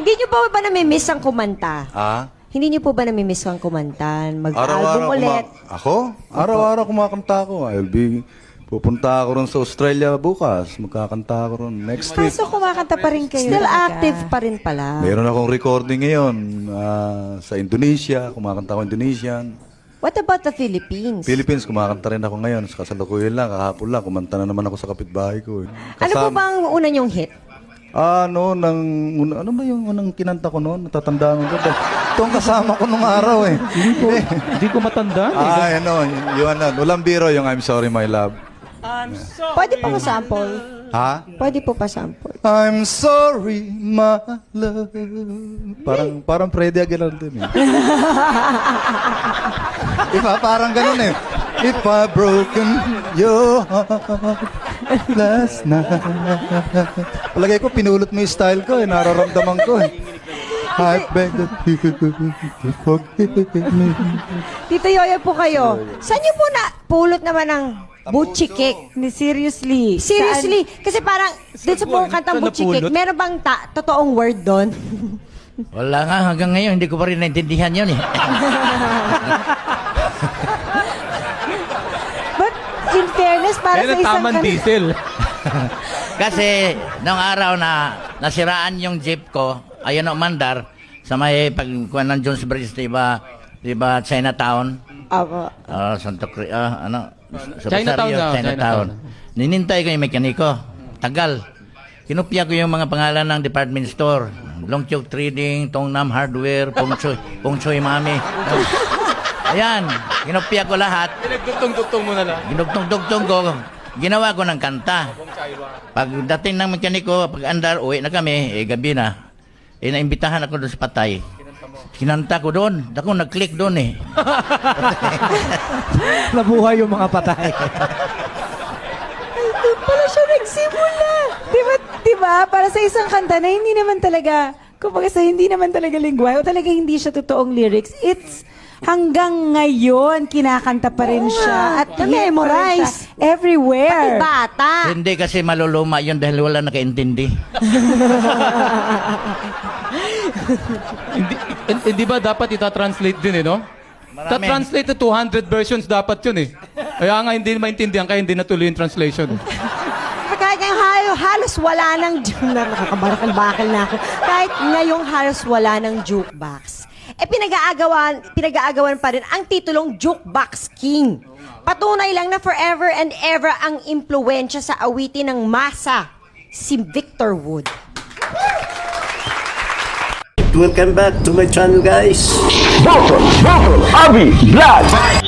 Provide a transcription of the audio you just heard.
Hindi niyo po ba namimiss ang kumanta? Ah? Hindi niyo po ba namimiss ang kumanta? Mag-album ulit? Ako? Araw-araw kumakanta ako. Pupunta ako ron sa Australia bukas. Magkakanta ako ron next week. So, kumakanta pa rin kayo. Still talaga. active pa rin pala. Meron akong recording ngayon sa Indonesia. Kumakanta ako Indonesian. What about the Philippines? Philippines, kumakanta rin ako ngayon. Sa kasalukuyan lang, kahapon lang. Kumanta na naman ako sa kapitbahay ko. Ano po ba ang una niyong hit? Ano ba yung unang kinanta ko noon? Natatandaan ko. Ito ang kasama ko nung araw eh. Hindi ko matandaan eh. Walang biro yung I'm Sorry My Love. Pwede pa sample? Ha? Pwede po pa sample? I'm sorry, my love. Parang Freddy Aguilar din eh. Parang ganun eh. If I broken your heart last night. Palagay ko, pinulot mo yung style ko eh. Nararamdaman ko eh. I beg that you forgive me. Tito Yoyo po kayo. Saan niyo po na pulot naman ng Butchikik? Seriously. Seriously? Kasi parang, dito sa pong kantang Butchikik, meron bang totoong word doon? Wala nga, hanggang ngayon, hindi ko pa rin naintindihan yun eh. But, in fairness, para sa Yan ang isang tamang diesel. Kasi, noong araw na nasiraan yung jeep ko, ayun o Mandar, sa may pagkuhan ng Jones Bridge, diba Chinatown? Apo. Santa Cruz, sa Chinatown Rosario, na, Chinatown. Ninintay ko yung mekaniko. Tagal. Kinupya ko yung mga pangalan ng department store. Longchok Trading, Tongnam Hardware, Pong Choy Mami. Ayan, kinupya ko lahat. Pinagdugtong-dugtong mo na lang. Ginugtong-dugtong ko. Ginawa ko ng kanta. Pagdating ng mekaniko, pag andar, uwi na kami, gabi na. Naimbitahan ako doon sa Patay. Kinanta ko doon. Ako nag-click doon eh. Nabuhay yung mga patay. Doon pala siya nagsimula. Diba? Para sa isang kanta na hindi naman talaga, kumbaga sa hindi naman talaga lingwahe o talaga hindi siya totoong lyrics, it's hanggang ngayon, kinakanta pa rin siya. At Na-memorize. everywhere. Bata. Hindi kasi maluluma yun dahil wala nakaintindi. Hindi ba dapat ita-translate din eh, no? Marami. Ta-translate to 200 versions dapat yun eh. Kaya nga hindi maintindihan, kaya hindi natuloy yung translation. Kahit ngayong halos wala ng... Nakakabarakal-bakal na ako. Kahit ngayong halos wala ng jukebox. Pinag-aagawan pa rin ang titulong Jukebox King. Patunay lang na forever and ever ang impluwensya sa awitin ng masa, si Victor Wood. Welcome back to my channel, guys. Avi Vlog!